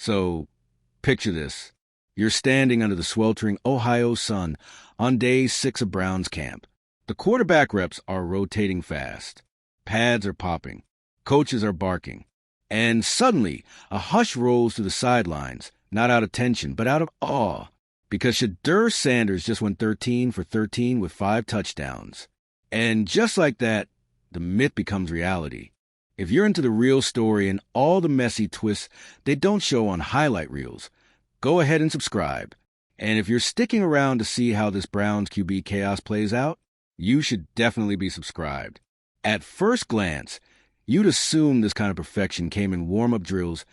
So, picture this. You're standing under the sweltering Ohio sun on day 6 of Brown's camp. The quarterback reps are rotating fast. Pads are popping. Coaches are barking. And suddenly, a hush rolls through the sidelines, not out of tension, but out of awe, because Shedeur Sanders just went 13 for 13 with 5 touchdowns. And just like that, the myth becomes reality. If you're into the real story and all the messy twists they don't show on highlight reels, go ahead and subscribe. And if you're sticking around to see how this Browns QB chaos plays out, you should definitely be subscribed. At first glance, you'd assume this kind of perfection came in warm-up drills,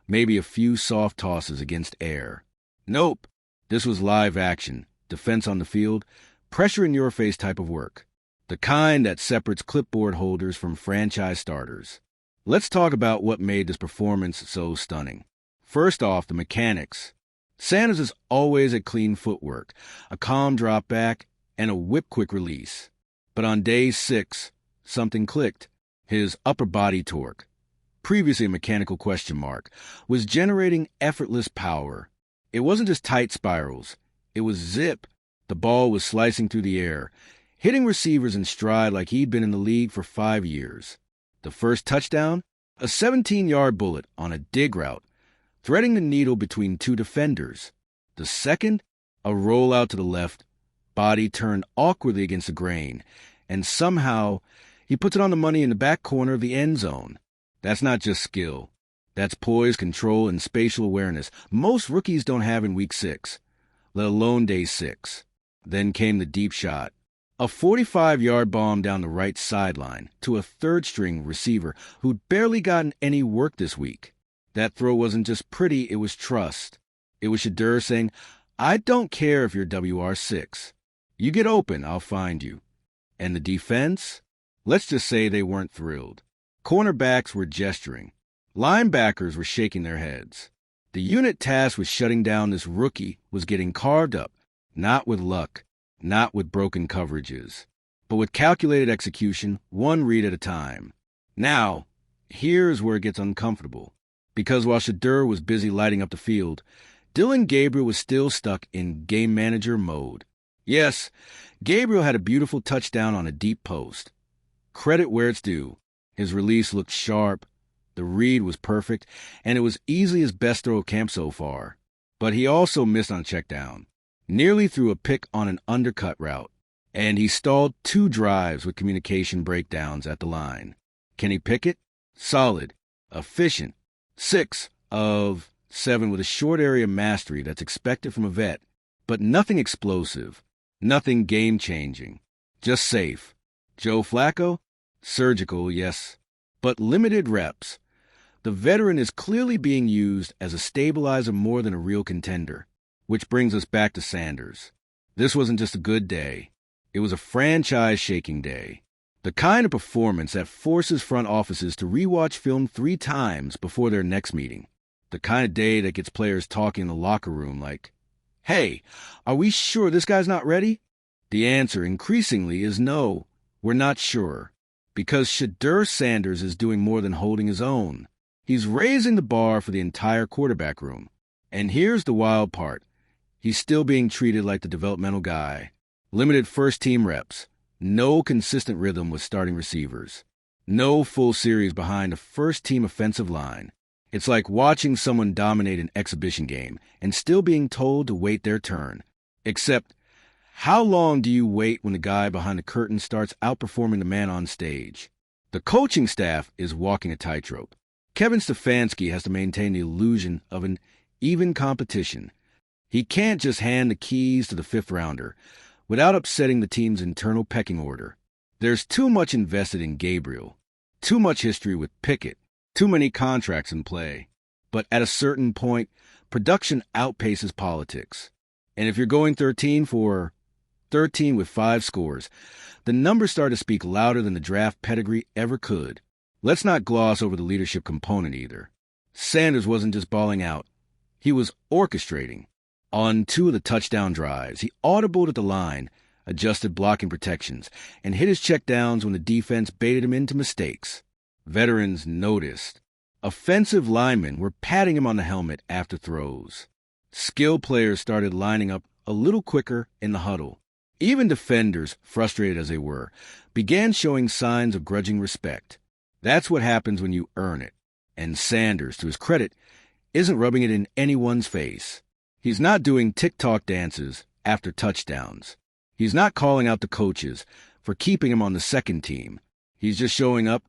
maybe a few soft tosses against air. Nope, this was live action, defense on the field, pressure in your face type of work. The kind that separates clipboard holders from franchise starters. Let's talk about what made this performance so stunning. First off, the mechanics. Sanders is always at clean footwork, a calm drop back, and a whip-quick release. But on day 6, something clicked. His upper body torque, previously a mechanical question mark, was generating effortless power. It wasn't just tight spirals. It was zip. The ball was slicing through the air, hitting receivers in stride like he'd been in the league for 5 years. The first touchdown, a 17-yard bullet on a dig route, threading the needle between 2 defenders. The second, a rollout to the left, body turned awkwardly against the grain, and somehow he puts it on the money in the back corner of the end zone. That's not just skill. That's poise, control, and spatial awareness most rookies don't have in week 6, let alone day 6. Then came the deep shot. A 45-yard bomb down the right sideline to a third-string receiver who'd barely gotten any work this week. That throw wasn't just pretty, it was trust. It was Shedeur saying, I don't care if you're WR6. You get open, I'll find you. And the defense? Let's just say they weren't thrilled. Cornerbacks were gesturing. Linebackers were shaking their heads. The unit tasked with shutting down this rookie was getting carved up, not with luck, not with broken coverages, but with calculated execution, one read at a time. Now, here's where it gets uncomfortable. Because while Shedeur was busy lighting up the field, Dillon Gabriel was still stuck in game manager mode. Yes, Gabriel had a beautiful touchdown on a deep post. Credit where it's due. His release looked sharp, the read was perfect, and it was easily his best throw of camp so far. But he also missed on check down. Nearly threw a pick on an undercut route, and he stalled 2 drives with communication breakdowns at the line. Kenny Pickett? Solid. Efficient. 6 of 7 with a short area mastery that's expected from a vet, but nothing explosive, nothing game-changing, just safe. Joe Flacco? Surgical, yes, but limited reps. The veteran is clearly being used as a stabilizer more than a real contender. Which brings us back to Sanders. This wasn't just a good day. It was a franchise-shaking day. The kind of performance that forces front offices to rewatch film 3 times before their next meeting. The kind of day that gets players talking in the locker room like, hey, are we sure this guy's not ready? The answer increasingly is no, we're not sure. Because Shedeur Sanders is doing more than holding his own. He's raising the bar for the entire quarterback room. And here's the wild part. He's still being treated like the developmental guy. Limited first-team reps. No consistent rhythm with starting receivers. No full series behind a first-team offensive line. It's like watching someone dominate an exhibition game and still being told to wait their turn. Except, how long do you wait when the guy behind the curtain starts outperforming the man on stage? The coaching staff is walking a tightrope. Kevin Stefanski has to maintain the illusion of an even competition. He can't just hand the keys to the 5th rounder without upsetting the team's internal pecking order. There's too much invested in Gabriel, too much history with Pickett, too many contracts in play. But at a certain point, production outpaces politics. And if you're going 13 with 5 scores, the numbers start to speak louder than the draft pedigree ever could. Let's not gloss over the leadership component either. Sanders wasn't just balling out. He was orchestrating. On 2 of the touchdown drives, he audibled at the line, adjusted blocking protections, and hit his checkdowns when the defense baited him into mistakes. Veterans noticed. Offensive linemen were patting him on the helmet after throws. Skill players started lining up a little quicker in the huddle. Even defenders, frustrated as they were, began showing signs of grudging respect. That's what happens when you earn it. And Sanders, to his credit, isn't rubbing it in anyone's face. He's not doing TikTok dances after touchdowns. He's not calling out the coaches for keeping him on the second team. He's just showing up,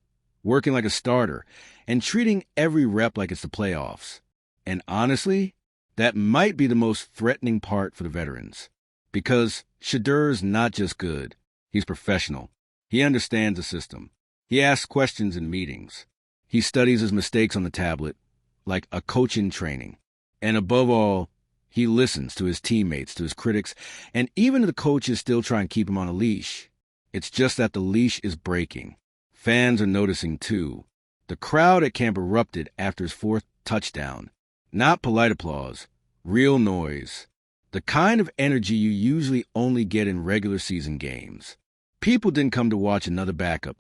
working like a starter, and treating every rep like it's the playoffs. And honestly, that might be the most threatening part for the veterans. Because Shedeur's not just good, he's professional. He understands the system. He asks questions in meetings. He studies his mistakes on the tablet, like a coach in training. And above all, he listens to his teammates, to his critics, and even to the coaches still trying to keep him on a leash. It's just that the leash is breaking. Fans are noticing too. The crowd at camp erupted after his fourth touchdown. Not polite applause, real noise. The kind of energy you usually only get in regular season games. People didn't come to watch another backup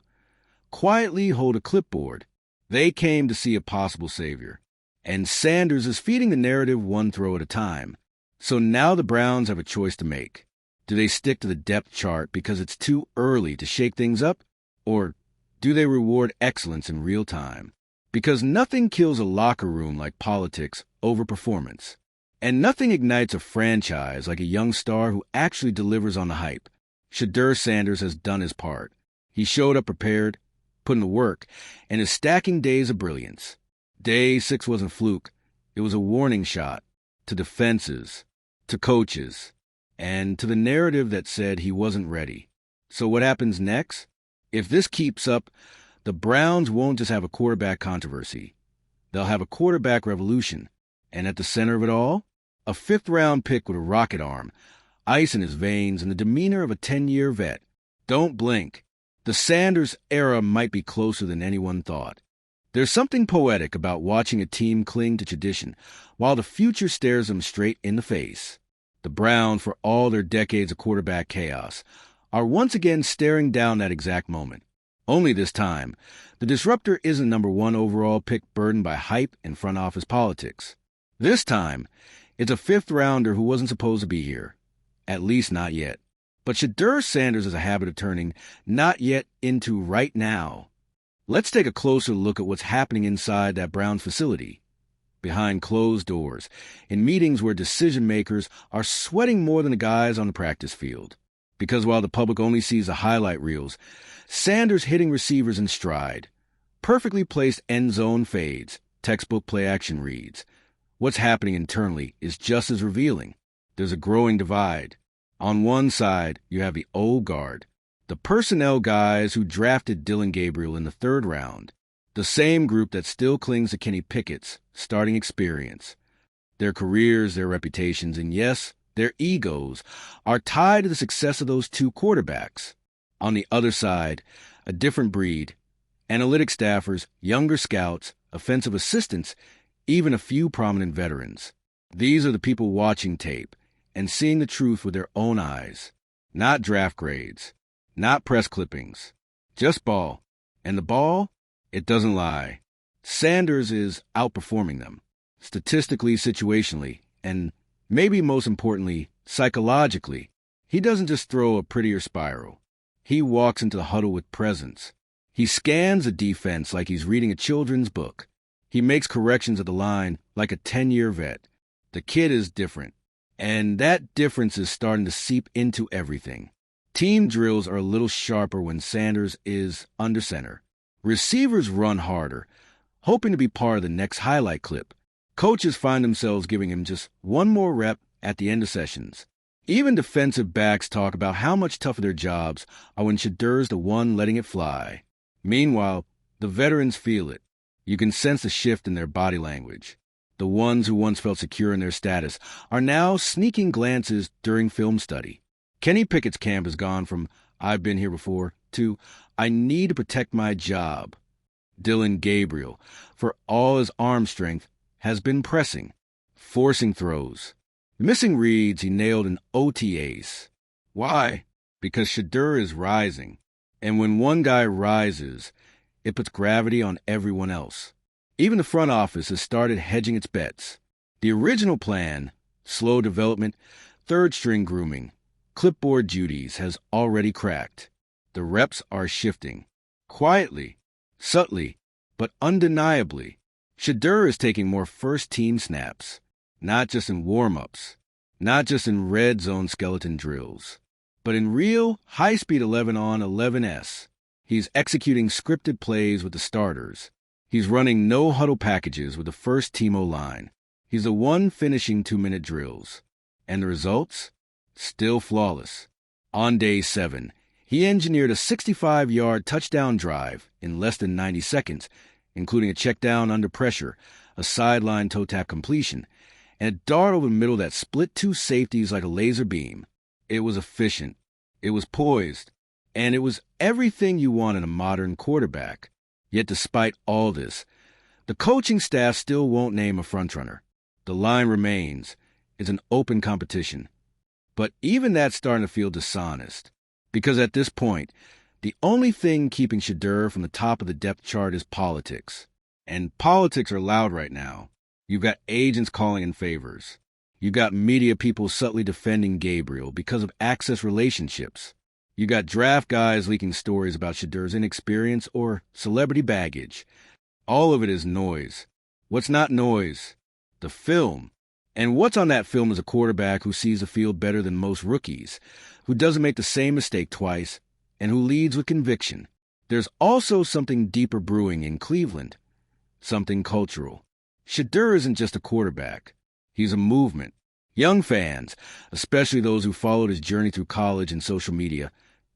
quietly hold a clipboard. They came to see a possible savior. And Sanders is feeding the narrative one throw at a time. So now the Browns have a choice to make. Do they stick to the depth chart because it's too early to shake things up? Or do they reward excellence in real time? Because nothing kills a locker room like politics over performance. And nothing ignites a franchise like a young star who actually delivers on the hype. Shedeur Sanders has done his part. He showed up prepared, put in the work, and is stacking days of brilliance. Day 6 wasn't fluke. It was a warning shot to defenses, to coaches, and to the narrative that said he wasn't ready. So what happens next? If this keeps up, the Browns won't just have a quarterback controversy. They'll have a quarterback revolution. And at the center of it all, a fifth-round pick with a rocket arm, ice in his veins, and the demeanor of a 10-year vet. Don't blink. The Sanders era might be closer than anyone thought. There's something poetic about watching a team cling to tradition while the future stares them straight in the face. The Browns, for all their decades of quarterback chaos, are once again staring down that exact moment. Only this time, the disruptor isn't number 1 overall pick burdened by hype and front office politics. This time, it's a fifth-rounder who wasn't supposed to be here. At least not yet. But Shedeur Sanders has a habit of turning not yet into right now. Let's take a closer look at what's happening inside that Browns facility. Behind closed doors, in meetings where decision-makers are sweating more than the guys on the practice field. Because while the public only sees the highlight reels, Sanders hitting receivers in stride. Perfectly placed end zone fades, textbook play-action reads. What's happening internally is just as revealing. There's a growing divide. On one side, you have the old guard, the personnel guys who drafted Dillon Gabriel in the 3rd round, the same group that still clings to Kenny Pickett's starting experience. Their careers, their reputations, and yes, their egos are tied to the success of those 2 quarterbacks. On the other side, a different breed, analytic staffers, younger scouts, offensive assistants, even a few prominent veterans. These are the people watching tape and seeing the truth with their own eyes. Not draft grades, not press clippings, just ball. And the ball, it doesn't lie. Sanders is outperforming them, statistically, situationally, and maybe most importantly, psychologically. He doesn't just throw a prettier spiral. He walks into the huddle with presence. He scans the defense like he's reading a children's book. He makes corrections at the line like a 10-year vet. The kid is different. And that difference is starting to seep into everything. Team drills are a little sharper when Sanders is under center. Receivers run harder, hoping to be part of the next highlight clip. Coaches find themselves giving him just one more rep at the end of sessions. Even defensive backs talk about how much tougher their jobs are when Shedeur's the one letting it fly. Meanwhile, the veterans feel it. You can sense the shift in their body language. The ones who once felt secure in their status are now sneaking glances during film study. Kenny Pickett's camp has gone from, "I've been here before," to, "I need to protect my job." Dillon Gabriel, for all his arm strength, has been pressing, forcing throws. Missing reads he nailed in OTAs. Why? Because Shedeur is rising. And when one guy rises, it puts gravity on everyone else. Even the front office has started hedging its bets. The original plan, slow development, third-string grooming, clipboard duties, has already cracked. The reps are shifting. Quietly, subtly, but undeniably. Shedeur is taking more first-team snaps, not just in warm-ups, not just in red zone skeleton drills, but in real, high-speed 11-on 11s. He's executing scripted plays with the starters. He's running no-huddle packages with the first-team O-line. He's the one finishing 2-minute drills. And the results? Still flawless. On day 7, he engineered a 65-yard touchdown drive in less than 90 seconds, including a check down under pressure, a sideline toe tap completion, and a dart over the middle that split 2 safeties like a laser beam. It was efficient. It was poised. And it was everything you want in a modern quarterback. Yet despite all this, the coaching staff still won't name a frontrunner. The line remains. It's an open competition. But even that's starting to feel dishonest. Because at this point, the only thing keeping Shedeur from the top of the depth chart is politics. And politics are loud right now. You've got agents calling in favors. You've got media people subtly defending Gabriel because of access relationships. You got draft guys leaking stories about Shedeur's inexperience or celebrity baggage. All of it is noise. What's not noise? The film. And what's on that film is a quarterback who sees the field better than most rookies, who doesn't make the same mistake twice, and who leads with conviction. There's also something deeper brewing in Cleveland. Something cultural. Shedeur isn't just a quarterback. He's a movement. Young fans, especially those who followed his journey through college and social media,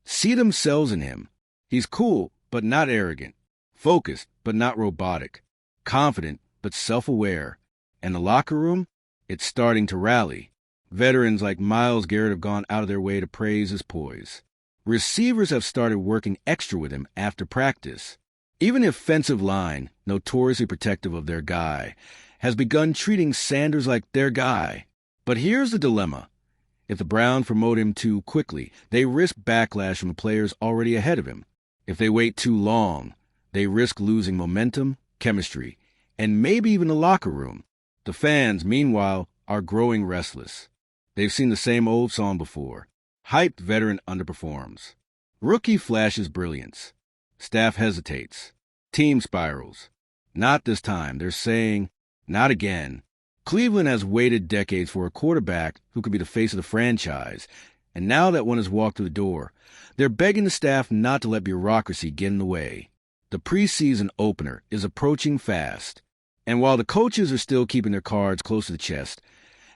see themselves in him. He's cool, but not arrogant. Focused, but not robotic. Confident, but self-aware. And the locker room? It's starting to rally. Veterans like Myles Garrett have gone out of their way to praise his poise. Receivers have started working extra with him after practice. Even the offensive line, notoriously protective of their guy, has begun treating Sanders like their guy. But here's the dilemma. If the Browns promote him too quickly, they risk backlash from the players already ahead of him. If they wait too long, they risk losing momentum, chemistry, and maybe even the locker room. The fans, meanwhile, are growing restless. They've seen the same old song before. Hyped veteran underperforms. Rookie flashes brilliance. Staff hesitates. Team spirals. Not this time. They're saying, not again. Cleveland has waited decades for a quarterback who could be the face of the franchise, and now that one has walked through the door, they're begging the staff not to let bureaucracy get in the way. The preseason opener is approaching fast, and while the coaches are still keeping their cards close to the chest,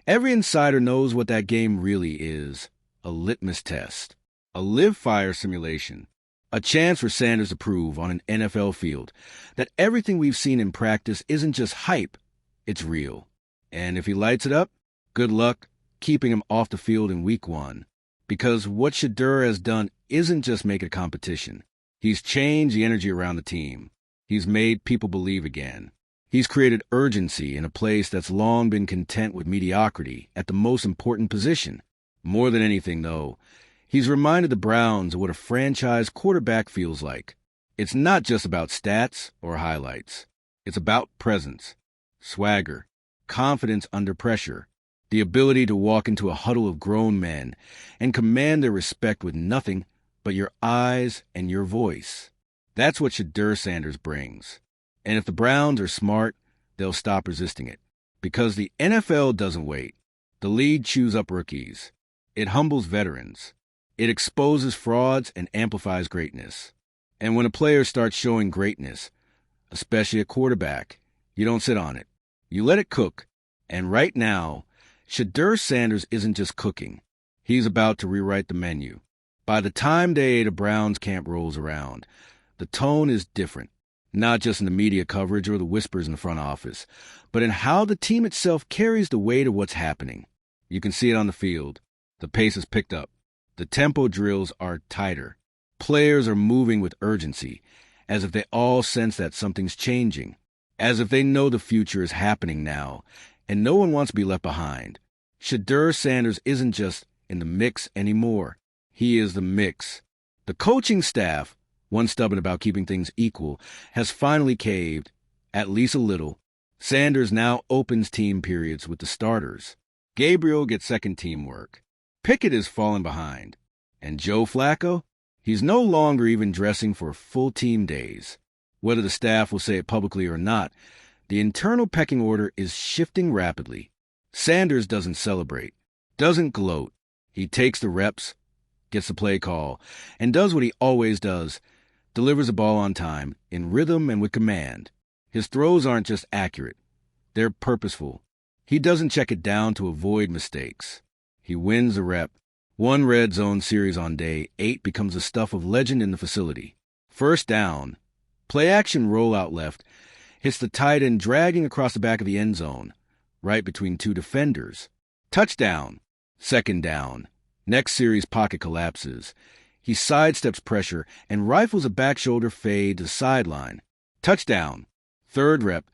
every insider knows what that game really is: a litmus test, a live-fire simulation, a chance for Sanders to prove on an NFL field that everything we've seen in practice isn't just hype, it's real. And if he lights it up, good luck keeping him off the field in week 1. Because what Shedeur has done isn't just make it a competition. He's changed the energy around the team. He's made people believe again. He's created urgency in a place that's long been content with mediocrity at the most important position. More than anything, though, he's reminded the Browns of what a franchise quarterback feels like. It's not just about stats or highlights. It's about presence, swagger, confidence under pressure, the ability to walk into a huddle of grown men and command their respect with nothing but your eyes and your voice. That's what Shedeur Sanders brings. And if the Browns are smart, they'll stop resisting it. Because the NFL doesn't wait. The league chews up rookies. It humbles veterans. It exposes frauds and amplifies greatness. And when a player starts showing greatness, especially a quarterback, you don't sit on it. You let it cook. And right now, Shedeur Sanders isn't just cooking. He's about to rewrite the menu. By the time day 8 of Browns camp rolls around, the tone is different. Not just in the media coverage or the whispers in the front office, but in how the team itself carries the weight of what's happening. You can see it on the field. The pace has picked up. The tempo drills are tighter. Players are moving with urgency, as if they all sense that something's changing, as if they know the future is happening now, and no one wants to be left behind. Shedeur Sanders isn't just in the mix anymore. He is the mix. The coaching staff, once stubborn about keeping things equal, has finally caved, At least a little. Sanders now opens team periods with the starters. Gabriel gets second team work. Pickett is falling behind. And Joe Flacco? He's no longer even dressing for full team days. Whether the staff will say it publicly or not, the internal pecking order is shifting rapidly. Sanders doesn't celebrate, doesn't gloat. He takes the reps, gets the play call, and does what he always does, delivers the ball on time, in rhythm and with command. His throws aren't just accurate, they're purposeful. He doesn't check it down to avoid mistakes. He wins the rep. One red zone series on day 8 becomes the stuff of legend in the facility. First down, play action rollout left, hits the tight end dragging across the back of the end zone, right between two defenders. Touchdown. Second down. Next series pocket collapses. He sidesteps pressure and rifles a back shoulder fade to the sideline. Touchdown. Third rep.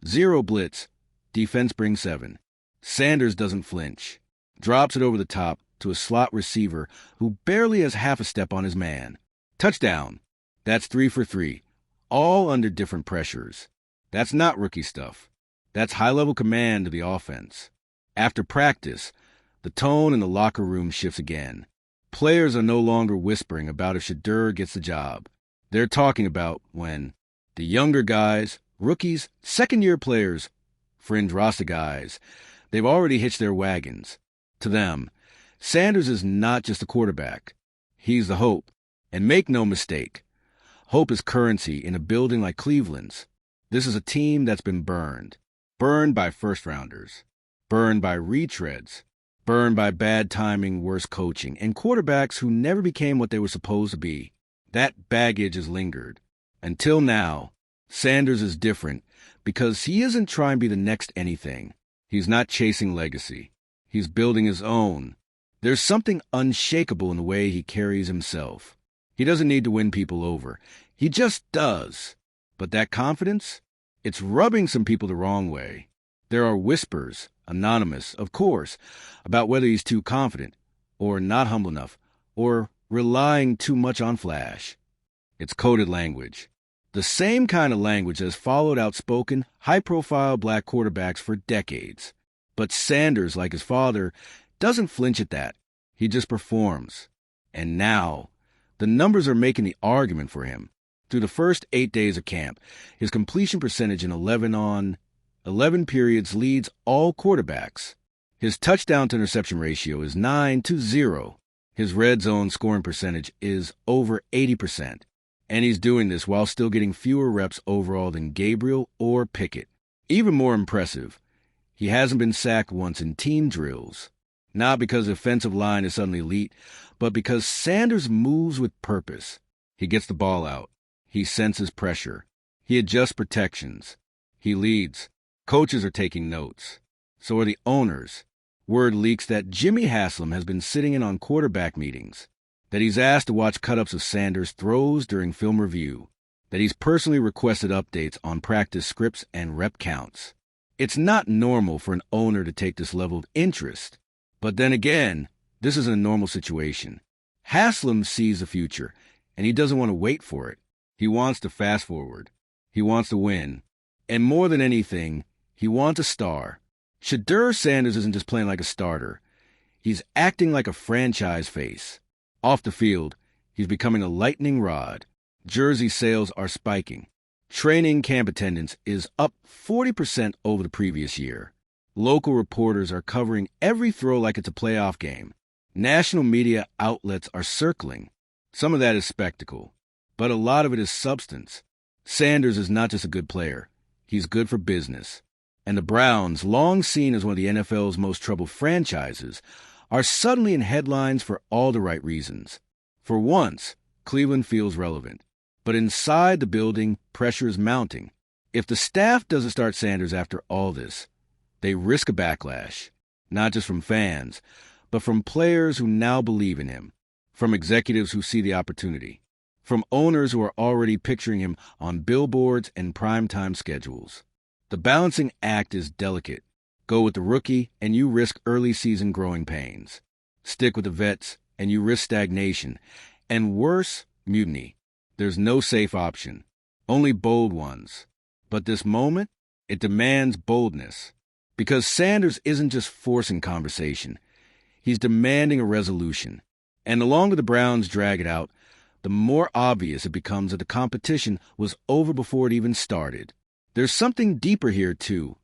0 blitz. Defense brings 7. Sanders doesn't flinch. Drops it over the top to a slot receiver who barely has half a step on his man. Touchdown. That's 3 for 3. All under different pressures. That's not rookie stuff. That's high-level command of the offense. After practice, the tone in the locker room shifts again. Players are no longer whispering about if Shedeur gets the job. They're talking about when the younger guys, rookies, second-year players, fringe roster guys, they've already hitched their wagons. To them, Sanders is not just a quarterback. He's the hope. And make no mistake, hope is currency in a building like Cleveland's. This is a team that's been burned. Burned by first-rounders. Burned by retreads. Burned by bad timing, worse coaching, and quarterbacks who never became what they were supposed to be. That baggage has lingered. Until now, Sanders is different because he isn't trying to be the next anything. He's not chasing legacy. He's building his own. There's something unshakable in the way he carries himself. He doesn't need to win people over. He just does. But that confidence, it's rubbing some people the wrong way. There are whispers, anonymous, of course, about whether he's too confident, or not humble enough, or relying too much on flash. It's coded language. The same kind of language that has followed outspoken, high-profile black quarterbacks for decades. But Sanders, like his father, doesn't flinch at that. He just performs. And now, the numbers are making the argument for him. Through the first 8 days of camp, his completion percentage in 11 periods leads all quarterbacks. His touchdown-to-interception ratio is 9-0. His red zone scoring percentage is over 80%. And he's doing this while still getting fewer reps overall than Gabriel or Pickett. Even more impressive, he hasn't been sacked once in team drills. Not because the offensive line is suddenly elite, but because Sanders moves with purpose. He gets the ball out. He senses pressure. He adjusts protections. He leads. Coaches are taking notes. So are the owners. Word leaks that Jimmy Haslam has been sitting in on quarterback meetings, that he's asked to watch cut-ups of Sanders' throws during film review, that he's personally requested updates on practice scripts and rep counts. It's not normal for an owner to take this level of interest. But then again, this isn't a normal situation. Haslam sees the future, and he doesn't want to wait for it. He wants to fast forward. He wants to win. And more than anything, he wants a star. Shedeur Sanders isn't just playing like a starter. He's acting like a franchise face. Off the field, he's becoming a lightning rod. Jersey sales are spiking. Training camp attendance is up 40% over the previous year. Local reporters are covering every throw like it's a playoff game. National media outlets are circling. Some of that is spectacle, but a lot of it is substance. Sanders is not just a good player. He's good for business. And the Browns, long seen as one of the NFL's most troubled franchises, are suddenly in headlines for all the right reasons. For once, Cleveland feels relevant. But inside the building, pressure is mounting. If the staff doesn't start Sanders after all this, they risk a backlash, not just from fans, but from players who now believe in him, from executives who see the opportunity, from owners who are already picturing him on billboards and primetime schedules. The balancing act is delicate. Go with the rookie, and you risk early season growing pains. Stick with the vets, and you risk stagnation. And worse, mutiny. There's no safe option. Only bold ones. But this moment, it demands boldness. Because Sanders isn't just forcing conversation, he's demanding a resolution. And the longer the Browns drag it out, the more obvious it becomes that the competition was over before it even started. There's something deeper here, too.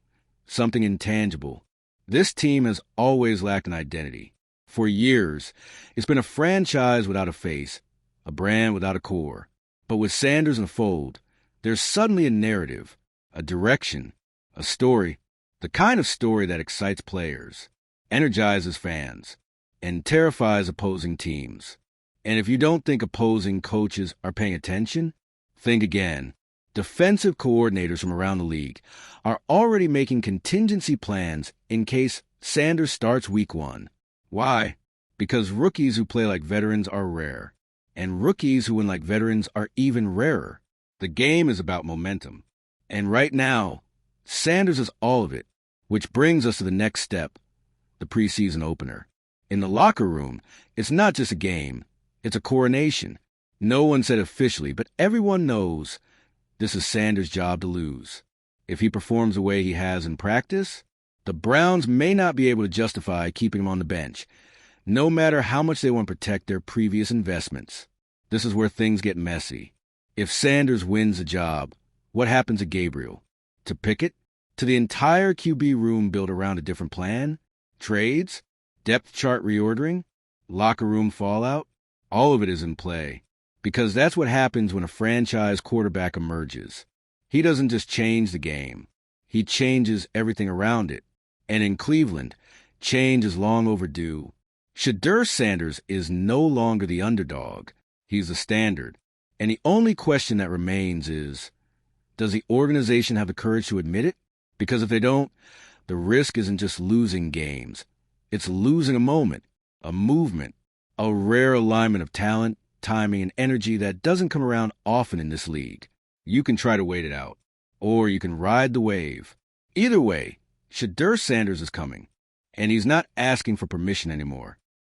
Something intangible. This team has always lacked an identity. For years, it's been a franchise without a face, a brand without a core. But with Sanders in the fold, there's suddenly a narrative, a direction, a story, the kind of story that excites players, energizes fans, and terrifies opposing teams. And if you don't think opposing coaches are paying attention, think again. Defensive coordinators from around the league are already making contingency plans in case Sanders starts week 1. Why? Because rookies who play like veterans are rare, and rookies who win like veterans are even rarer. The game is about momentum. And right now, Sanders is all of it, which brings us to the next step, the preseason opener. In the locker room, it's not just a game, it's a coronation. No one said officially, but everyone knows this is Sanders' job to lose. If he performs the way he has in practice, the Browns may not be able to justify keeping him on the bench, no matter how much they want to protect their previous investments. This is where things get messy. If Sanders wins the job, what happens to Gabriel? To Pickett? To the entire QB room built around a different plan? Trades? Depth chart reordering? Locker room fallout? All of it is in play. Because that's what happens when a franchise quarterback emerges. He doesn't just change the game. He changes everything around it. And in Cleveland, change is long overdue. Shedeur Sanders is no longer the underdog. He's the standard. And the only question that remains is, does the organization have the courage to admit it? Because if they don't, the risk isn't just losing games. It's losing a moment, a movement, a rare alignment of talent, timing, and energy that doesn't come around often in this league. You can try to wait it out, or you can ride the wave. Either way, Shedeur Sanders is coming, and he's not asking for permission anymore.